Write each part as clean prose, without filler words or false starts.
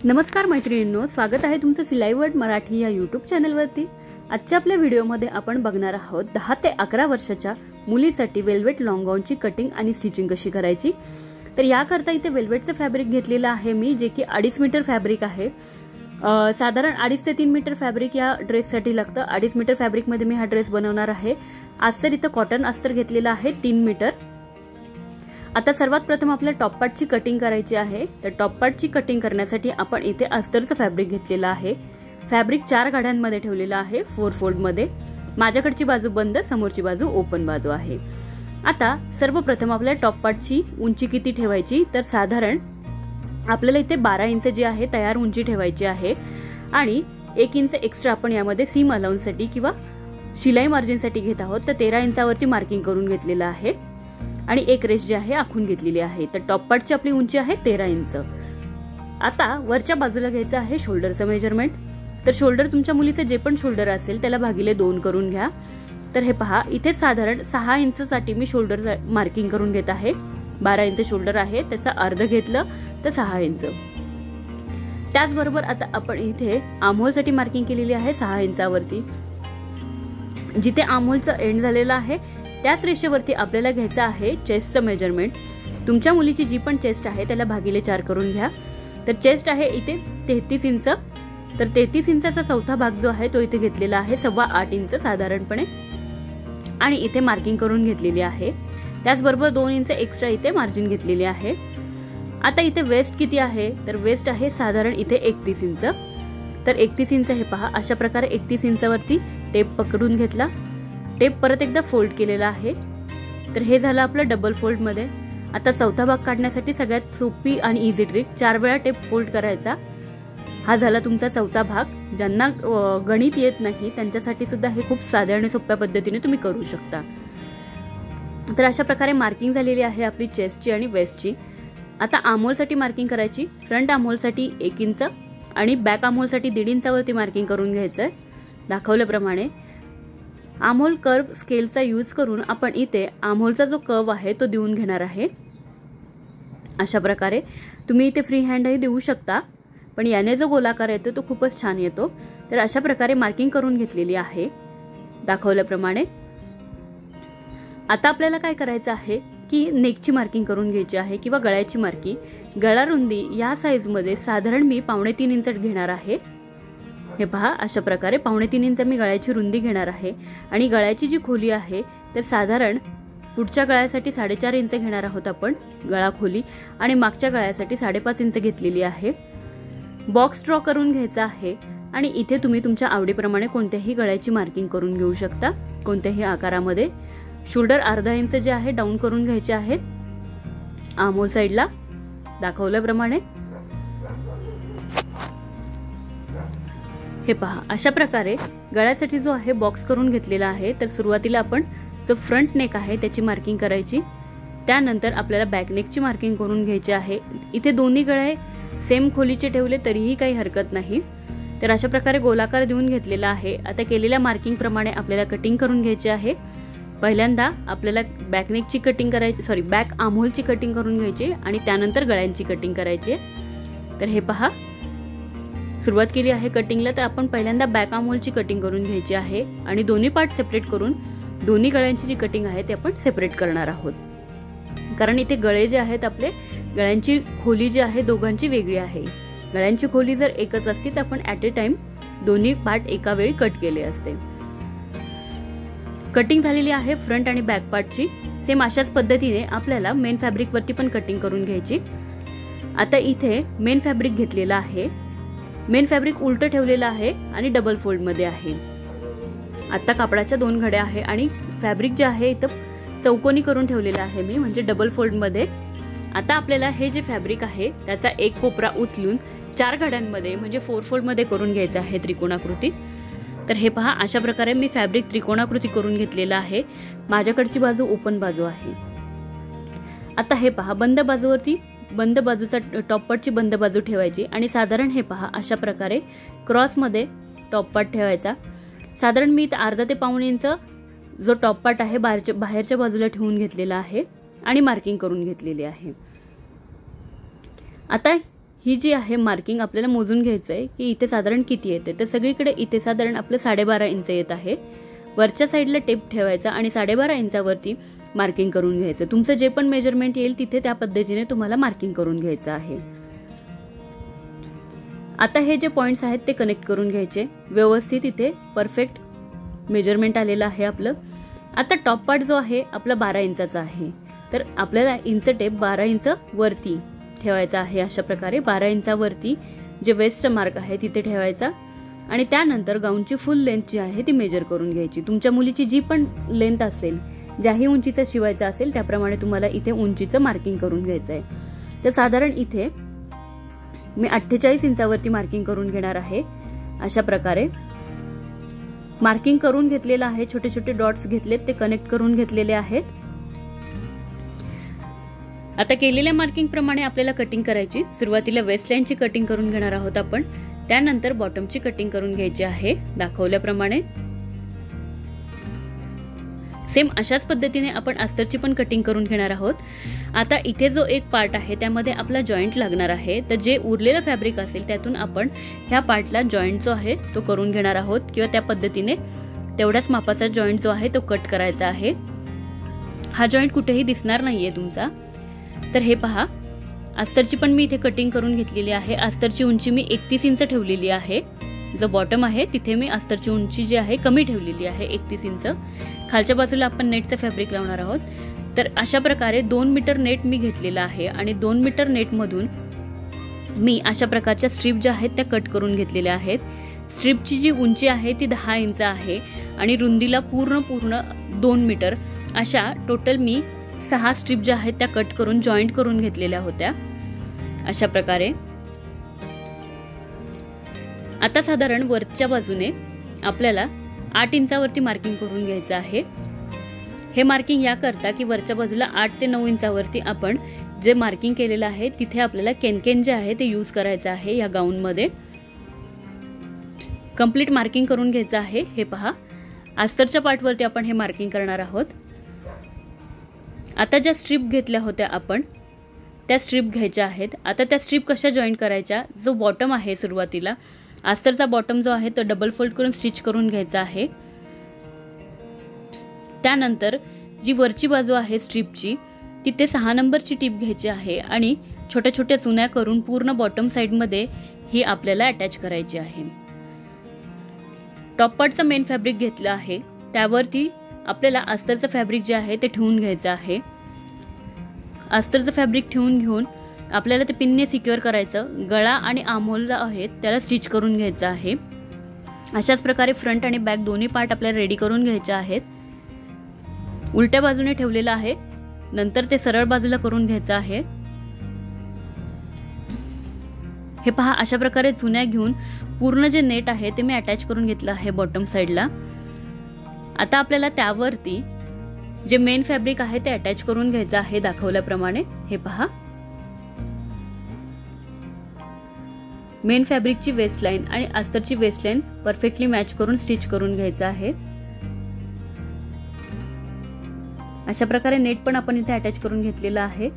नमस्कार मैत्रिणींनो, स्वागत आहे तुमचं सिलाई वर्ल्ड मराठी या यूट्यूब चॅनलवरती। आजच्या आपल्या व्हिडिओमध्ये आपण बघणार आहोत 10 ते 11 वर्षाच्या मुलीसाठी वेल्वेट लॉंग गाऊनची कटिंग आणि स्टिचिंग कशी करायची। तर याकरता इथे वेल्वेटचं फॅब्रिक घेतलेलं आहे मी, जे की 2.5 मीटर फॅब्रिक आहे। साधारण 2.5 ते 3 मीटर फॅब्रिक या ड्रेससाठी लागतं। 2.5 मीटर फॅब्रिकमध्ये मी हा ड्रेस बनवणार आहे। अस्तर इथे कॉटन अस्तर घेतलेलं आहे 3 मीटर। आता सर्वात प्रथम आपल्या टॉप पार्टची कटिंग करायची आहे। तर टॉप पार्टची कटिंग करण्यासाठी आपण इथे अस्तरचं फॅब्रिक घेतलेलं आहे। फॅब्रिक 4 गाड्यांमध्ये ठेवलेलं आहे 4 फोल्ड मध्ये। माझ्याकडची बाजू बंद, समोरची बाजू ओपन बाजू आहे। आता सर्वप्रथम आपल्या टॉप पार्टची उंची किती ठेवायची, तर साधारण आपल्याला इथे 12 इंच जी आहे तयार उंची ठेवायची आहे आणि 1 इंच एक्स्ट्रा आपण यामध्ये सीम अलाउन्ससाठी किंवा शिलाई मार्जिनसाठी घेत आहोत। तर 13 इंचावरती मार्किंग करून घेतलेलं आहे आणि एक रेष जी आहे आखून घेतलेली आहे। तर टॉप पार्टची आपली उंची आहे 13 इंच। आता वरच्या बाजूला घ्यायचं आहे शोल्डरचं मेजरमेंट। तर शोल्डर तुमच्या मुलीचे जे पण शोल्डर असेल त्याला भागिले 2 करून घ्या। तर हे पहा, इथे साधारण 6 इंच साठी मी शोल्डर मार्किंग करून घेत आहे। 12 इंच शोल्डर आहे, त्याचा अर्ध घेतलं तर 6 इंच। त्याचबरोबर आता आपण इथे आर्महोलसाठी मार्किंग केलेली आहे 6 इंचावरती। जिथे आर्महोलचं एंड झालेलं आहे त्याच रेषेवरती आपल्याला घ्यायचं आहे चेस्टचं मेजरमेंट। तुमच्या मुलीची जी पण चेस्ट आहे त्याला भागिले 4 करून घ्या। तर चेस्ट आहे इथे 33 इंच। तर 33 इंचाचा चौथा भाग जो आहे तो इथे घेतलेला आहे 8.25 इंच साधारणपणे आणि इथे मार्किंग करून घेतलेली आहे। त्याचबरोबर 2 इंच एक्स्ट्रा इथे मार्जिन घेतलेली आहे। आता इथे वेस्ट किती आहे, तर वेस्ट आहे साधारण इथे 31 इंच। तर 31 इंच हे पहा, अशा प्रकारे 31 इंचावरती टेप पकडून घेतला। टेप परत एकदा फोल्ड केलेला आहे। तर हे झालं आपलं डबल फोल्ड मध्ये। आता चौथा भाग काढण्यासाठी सगळ्यात सोपी आणि इझी ट्रिक, 4 वेळा टेप फोल्ड करायचा। हा झाला तुमचा चौथा भाग। ज्यांना गणित येत नाही त्यांच्यासाठी सुद्धा हे खूप साध्या आणि सोप्या पद्धतीने तुम्ही करू शकता। तर अशा प्रकारे मार्किंग झालेली आहे आपली चेस्टची आणि वेस्टची। आता आर्महोलसाठी मार्किंग करायची। फ्रंट आर्महोलसाठी 1 इंच आणि बॅक आर्महोलसाठी 1.5 इंचावरती मार्किंग करून घ्यायचंय दाखवल्याप्रमाणे। आर्महोल कर्व स्केलचा यूज करून आपण इथे आर्महोलचा जो कर्व आहे तो देऊन घेणार आहे। अशा प्रकारे तुम्ही इथे फ्री हँडही देऊ शकता, पण याने जो गोलाकार येतो तो खूपच छान येतो। तर अशा प्रकारे मार्किंग करून घेतलेली आहे दाखवल्याप्रमाणे। आता आपल्याला काय करायचं आहे की नेकची मार्किंग करून घ्यायची आहे किंवा गळ्याची मार्किंग। गळा रुंदी या साइज मध्ये साधारण मी 2.25 इंच घेणार आहे। हे पहा, अशा प्रकारे 2.25 इंच मी गळ्याची रुंदी घेणार आहे आणि गळ्याची जी खोली आहे तर साधारण पुढच्या गळ्यासाठी 4.5 इंच घेणार आहोत आपण गळा खोली आणि मागच्या गळ्यासाठी 5.5 इंच घेतलेली आहे। बॉक्स ड्रॉ करून घ्यायचा आहे आणि इथे तुम्ही तुमच्या आवडीप्रमाणे कोणत्याही गळ्याची मार्किंग करून घेऊ शकता, कोणत्याही आकारामध्ये। शोल्डर अर्धा इंच जे आहे डाऊन करून घ्यायचे आहेत आर्महोल साइडला दाखवल्याप्रमाणे। हे पहा, अशा प्रकारे गळ्यासाठी जो आहे बॉक्स करून घेतलेला आहे। तर सुरुवातीला आपण जो फ्रंट नेक आहे त्याची मार्किंग करायची। त्यानंतर आपल्याला बॅक नेकची मार्किंग करून घ्यायची आहे। इथे दोन्ही गळे सेम खोलीचे ठेवले तरीही काही हरकत नाही। तर अशा प्रकारे गोलाकार देऊन घेतलेला आहे। आता केलेल्या मार्किंग प्रमाणे आपल्याला कटिंग करून घ्यायची आहे। पहिल्यांदा आपल्याला बॅक नेकची कटिंग करायची, बॅक आर्महोलची कटिंग करून घ्यायची आणि त्यानंतर गळ्यांची कटिंग करायची। तर हे पहा, सुरुवात केली आहे कटिंगला। तर आपण पहिल्यांदा बॅक आर्महोलची कटिंग करून घ्यायची आहे आणि दोन्ही पार्ट सेपरेट करून दोन्ही गळ्यांची जी कटिंग आहे ते आपण सेपरेट करणार आहोत। कारण इथे गळे जे आहेत आपले, गळ्यांची खोली जी आहे दोघांची वेगळी आहे। गळ्यांची खोली जर एकच असती तर आपण ॲट ए टाइम दोन्ही पार्ट एका वेळी कट केले असते। कटिंग झालेली आहे फ्रंट आणि बॅक पार्टची। सेम अशाच पद्धतीने आपल्याला मेन फॅब्रिक वरती पण कटिंग करून घ्यायची। आता इथे मेन फॅब्रिक घेतलेला आहे। मेन फॅब्रिक उलट ठेवलेलं आहे आणि डबल फोल्ड मध्ये आहे। आता कापडाच्या 2 घड्या आहे आणि फॅब्रिक जे आहे इथं चौकोनी करून ठेवलेलं आहे मी, म्हणजे डबल फोल्ड मध्ये। आता आपल्याला हे जे फॅब्रिक आहे त्याचा एक कोपरा उचलून 4 घड्यांमध्ये म्हणजे 4 फोल्ड मध्ये करून घ्यायचा आहे त्रिकोणाकृती। तर हे पहा, अशा प्रकारे मी फॅब्रिक त्रिकोणाकृती करून घेतलेला आहे। माझ्याकडची बाजू ओपन बाजू आहे। आता हे पहा, बंद बाजूवरती बंद बाजूचा टॉप पार्टची बंद बाजू ठेवायची आणि साधारण हे पहा अशा प्रकारे क्रॉस मध्ये टॉप पार्ट ठेवायचा। साधारण मी अर्धा ते पाऊण इंच जो टॉप पार्ट आहे बाहेरच्या बाजूला ठेवून घेतलेला आहे आणि मार्किंग करून घेतलेली आहे। आता ही जी आहे मार्किंग आपल्याला मोजून घ्यायचं आहे की इथे साधारण किती येते। तर सगळीकडे इथे साधारण आपलं 12.5 इंच येत आहे। वरच्या साईडला टेप ठेवायचा आणि 12.5 इंचावरती मार्किंग करून घ्यायचं। तुमचं जे पण मेजरमेंट येईल तिथे त्या पद्धतीने तुम्हाला मार्किंग करून घ्यायचं आहे। आता हे जे पॉइंट्स आहेत ते कनेक्ट करून घ्यायचे व्यवस्थित। इथे परफेक्ट मेजरमेंट आलेलं आहे आपलं। आता टॉप पार्ट जो आहे आपला 12 इंचाचा आहे, तर आपल्याला इंच टेप 12 इंच वरती ठेवायचा आहे। अशा प्रकारे 12 इंचावरती जे वेस्ट मार्क आहे तिथे ठेवायचा आणि त्यानंतर गाऊनची फुल लेंथ जी आहे ती मेजर करून घ्यायची। तुमच्या मुलीची जी पण लेंथ असेल, ज्याही उंचीचं शिवायचं असेल त्याप्रमाणे तुम्हाला इथे उंचीचं मार्किंग करून घ्यायचं आहे। तर साधारण इथे मी 48 इंचावरती मार्किंग करून घेणार आहे। अशा प्रकारे मार्किंग करून घेतलेलं आहे। छोटे छोटे डॉट्स घेतलेत, ते कनेक्ट करून घेतलेले आहेत। आता केलेल्या मार्किंग प्रमाणे आपल्याला कटिंग करायची। सुरुवातीला वेस्ट लाईनची कटिंग करून घेणार आहोत आपण, त्यानंतर बॉटमची कटिंग करून घ्यायची आहे दाखवल्याप्रमाणे। सेम अशाच पद्धतीने आपण अस्तरची पण कटिंग करून घेणार आहोत। आता इथे जो एक पार्ट आहे त्यामध्ये आपला जॉईंट लागणार आहे, तर जे उरलेलं फॅब्रिक असेल त्यातून आपण ह्या पार्टला जॉईंट जो आहे तो करून घेणार आहोत किंवा त्या पद्धतीने तेवढ्याच मापाचा जॉईंट जो आहे तो कट करायचा आहे। हा जॉईंट कुठेही दिसणार नाहीये तुमचा। तर हे पहा, अस्तरची पण मी इथे कटिंग करून घेतलेली आहे। अस्तरची उंची मी 31 इंच ठेवलेली आहे। जो बॉटम आहे तिथे मी अस्तरची उंची जी आहे कमी ठेवलेली आहे 31 इंच। खालच्या बाजूला आपण नेटचं फॅब्रिक लावणार आहोत। तर अशा प्रकारे 2 मीटर नेट मी घेतलेला आहे आणि 2 मीटर नेट मधून मी अशा प्रकारच्या स्ट्रीप ज्या आहेत त्या कट करून घेतलेल्या आहेत। स्ट्रीपची जी उंची आहे ती 10 इंच आहे आणि रुंदीला पूर्ण 2 मीटर अशा टोटल मी 6 स्ट्रीप ज्या आहेत त्या कट करून जॉईंट करून घेतलेल्या होत्या अशा प्रकारे। आता साधारण वरच्या बाजूने आपल्याला 8 इंचावरती मार्किंग करून घ्यायचं आहे। हे मार्किंग या करता की वरच्या बाजूला 8 ते 9 इंचावरती आपण जे मार्किंग केलेलं आहे तिथे आपल्याला केनकेन जे आहे ते यूज करायचं आहे। या गाऊन मध्ये कंप्लीट मार्किंग करून घ्यायचं आहे। हे पहा, अस्तरच्या पार्ट वरती आपण हे मार्किंग करणार आहोत। आता ज्या स्ट्रीप घेतल्या होत्या आपण त्या स्ट्रीप घ्यायच्या आहेत। आता त्या स्ट्रीप कशा जॉईंट करायच्या, जो बॉटम आहे सुरुवातीला अस्तरचा बॉटम जो आहे तो डबल फोल्ड करून स्टिच करून घ्यायचा आहे। त्यानंतर जी वरची बाजू आहे स्ट्रीपची तिथे 6 नंबरची टीप घ्यायची आहे आणि छोट्या छोट्या चुन्या करून पूर्ण बॉटम साइड मध्ये ही आपल्याला अटॅच करायची आहे। टॉप पार्टचा मेन फॅब्रिक घेतला आहे, त्यावरती आपल्याला अस्तरचं फॅब्रिक जे आहे ते ठेवून घ्यायचं आहे। अस्तरचं फॅब्रिक ठेवून घेऊन आपल्याला ते पिनने सिक्युअर करायचं। गळा आणि आर्महोल आहेत त्याला स्टिच करून घ्यायचं आहे। अशाच प्रकारे फ्रंट आणि बॅक दोन्ही पार्ट आपल्याला रेडी करून घ्यायचे आहेत। उलट्या बाजूने ठेवलेलं आहे, नंतर ते सरळ बाजूला करून घ्यायचं आहे। हे पहा, अशा प्रकारे चुन्या घेऊन पूर्ण जे नेट आहे ते मी अटॅच करून घेतलं आहे बॉटम साइडला। आता आपल्याला त्यावरती जे मेन फॅब्रिक आहे ते अटॅच करून घ्यायचं आहे दाखवल्याप्रमाणे। हे पहा, मेन फॅब्रिकची वेस्ट लाईन आणि अस्तरची वेस्ट लाईन परफेक्टली मॅच करून स्टिच करून घ्यायचं आहे। अशा प्रकारे नेट पण आपण इथे अटॅच करून घेतलेला आहे।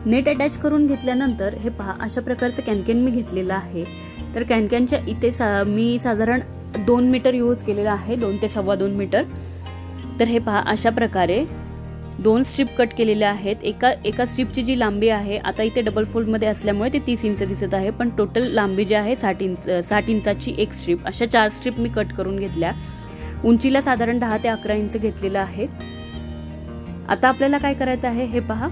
नेट अटॅच करून घेतल्यानंतर हे पहा, अशा प्रकारचं कॅनकॅन मी घेतलेला आहे। तर कॅनकॅनच्या इथे मी साधारण 2 मीटर यूज केलेला आहे, 2 ते 2.25 मीटर। तर हे पहा, अशा प्रकारे 2 स्ट्रीप कट केलेल्या आहेत। एका स्ट्रीपची जी लांबी आहे, आता इथे डबल फोल्ड मध्ये असल्यामुळे ते 30 इंच दिसत आहे, पण टोटल लांबी जी आहे 60 इंचाची एक स्ट्रीप। अशा 4 स्ट्रीप मी कट करून घेतल्या। उंचीला साधारण 10 ते 11 इंच घेतलेला आहे। आता आपल्याला काय करायचं आहे, हे पहा,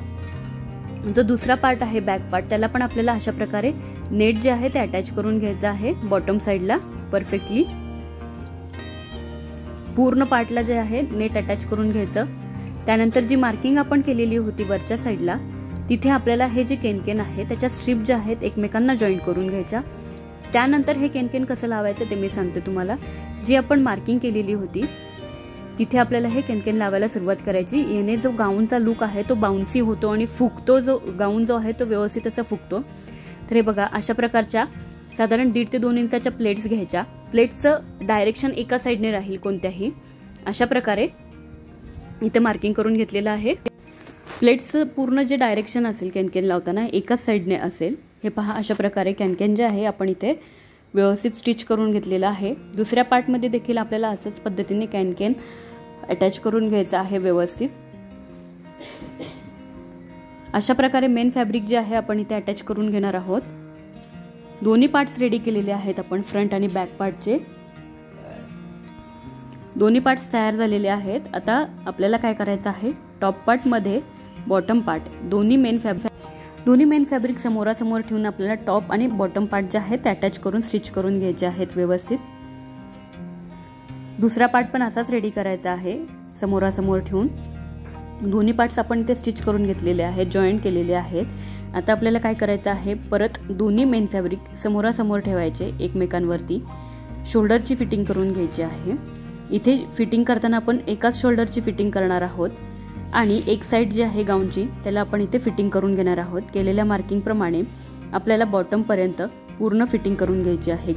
जो दुसरा पार्ट आहे बॅक पार्ट त्याला पण आपल्याला अशा प्रकारे नेट जे आहे ते अटॅच करून घ्यायचं आहे बॉटम साइडला परफेक्टली। पूर्ण पार्टला जे आहे नेट अटॅच करून घ्यायचं। त्यानंतर जी मार्किंग आपण केलेली होती वरच्या साइडला तिथे आपल्याला हे जे केनकेन आहे त्याच्या स्ट्रीप ज्या आहेत एकमेकांना जॉईंट करून घ्यायच्या। त्यानंतर हे केनकेन कसं लावायचं ते मी सांगते तुम्हाला। जी आपण मार्किंग केलेली होती तिथे आपल्याला हे केनकेन लावायला सुरुवात करायची। याने जो गाऊनचा लुक आहे तो बाउन्सी होतो आणि फुगतो, जो गाऊन जो आहे तो व्यवस्थित असा फुगतो। तर हे बघा, अशा प्रकारच्या साधारण 1.5 ते 2 इंचाच्या प्लेट्स घ्यायच्या। प्लेट्सचं डायरेक्शन एका साइडने राहील कोणत्याही। अशा प्रकारे इथे मार्किंग करून घेतलेलं आहे। प्लेट्सचं पूर्ण जे डायरेक्शन असेल कॅनकॅन लावताना एकाच साईडने असेल। हे पहा, अशा प्रकारे कॅनकॅन जे आहे आपण इथे व्यवस्थित स्टिच करून घेतलेला आहे। दुसऱ्या पार्टमध्ये देखील आपल्याला असंच पद्धतीने कॅनकॅन अटॅच करून घ्यायचं आहे व्यवस्थित। अशा प्रकारे मेन फॅब्रिक जे आहे आपण इथे अटॅच करून घेणार आहोत। दोन्ही पार्ट्स रेडी केलेले आहेत आपण, फ्रंट आणि बॅक पार्टचे दोन्ही पार्ट्स तयार झालेले आहेत। आता आपल्याला काय करायचं आहे, टॉप पार्ट मध्ये बॉटम पार्ट दोन्ही मेन फॅब्रिक समोरासमोर ठेवून आपल्याला टॉप आणि बॉटम पार्ट जे आहे ते अटॅच करून स्टिच करून घ्यायचे आहेत व्यवस्थित। दुसरा पार्ट पण असाच रेडी करायचा आहे, समोरासमोर ठेवून दोन्ही पार्ट्स आपण इथे स्टिच करून घेतलेले आहेत, जॉईंट केलेले आहेत। आता आपल्याला काय करायचं आहे, परत दोन्ही मेन फॅब्रिक समोरासमोर ठेवायचे एकमेकांवरती, शोल्डरची फिटिंग करून घ्यायची आहे। इथे फिटिंग करताना आपण एकाच शोल्डरची फिटिंग करणार आहोत आणि एक साइड जी आहे गाऊनची त्याला आपण इथे फिटिंग करून घेणार आहोत। केलेल्या मार्किंग प्रमाणे आपल्याला बॉटम पर्यंत पूर्ण फिटिंग करून घ्यायची आहे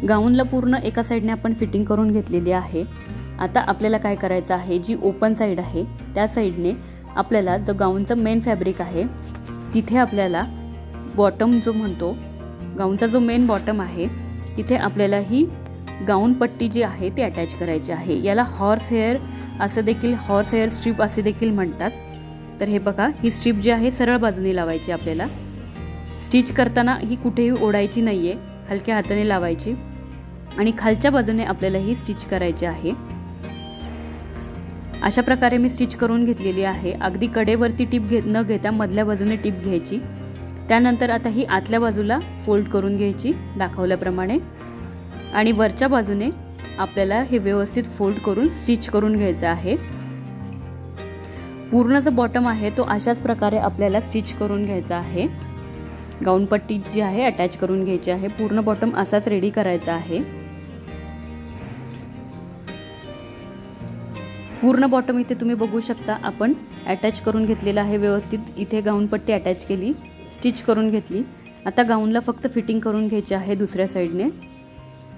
गाऊनला पूर्ण एका साइडने आपण फिटिंग करून घेतलेली आहे। आता आपल्याला काय करायचं आहे, जी ओपन साइड आहे त्या साइडने आपल्याला जो गाऊनचा मेन फॅब्रिक आहे तिथे आपल्याला बॉटम जो म्हणतो गाऊनचा जो मेन बॉटम आहे तिथे आपल्याला ही गाऊन पट्टी जी आहे ती अटॅच करायची आहे। याला हॉर्स हेअर स्ट्रीप असे देखील म्हणतात। तर हे बघा, ही स्ट्रीप जी आहे सरळ बाजूने लावायची आपल्याला। स्टिच करताना ही कुठेही ओढायची नाहीये, हलक्या हाताने लावायची आणि खालच्या बाजूने आपल्याला ही स्टिच करायची आहे। अशा प्रकारे मी स्टिच करून घेतलेली आहे। अगदी कडेवरती टिप न घेता मधल्या बाजूने टिप घ्यायची। त्यानंतर आता ही आतल्या बाजूला फोल्ड करून घ्यायची दाखवल्याप्रमाणे आणि वरच्या बाजूने आपल्याला हे व्यवस्थित फोल्ड करून स्टिच करून घ्यायचं आहे। पूर्ण जो बॉटम आहे तो अशाच प्रकारे आपल्याला स्टिच करून घ्यायचा आहे। गाऊन पट्टी जी आहे अटॅच करून घ्यायची आहे। पूर्ण बॉटम असाच रेडी करायचा आहे। पूर्ण बॉटम इथे तुम्ही बघू शकता आपण अटॅच करून घेतलेला आहे व्यवस्थित। इथे गाऊन पट्टी अटॅच केली, स्टिच करून घेतली। आता गाऊनला फक्त फिटिंग करून घ्यायची आहे दुसऱ्या साइडने।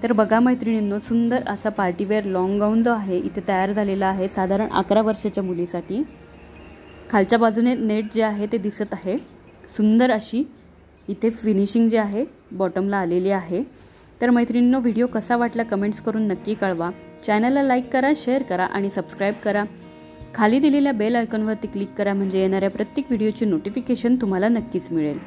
तर बघा मैत्रिणींनो, सुंदर असा पार्टीवेअर लॉंग गाऊन जो आहे इथे तयार झालेला आहे साधारण 11 वर्षाच्या मुलीसाठी। खालच्या बाजूने नेट जे आहे ते दिसत आहे। सुंदर अशी इथे फिनिशिंग जी आहे बॉटमला आलेली आहे। तर मैत्रिणींनो, व्हिडिओ कसा वाटला कमेंट्स करून नक्की कळवा। चॅनलला लाईक करा, शेअर करा आणि सबस्क्राईब करा। खाली दिलेल्या बेल आयकॉनवरती क्लिक करा म्हणजे येणाऱ्या प्रत्येक व्हिडिओची नोटिफिकेशन तुम्हाला नक्कीच मिळेल।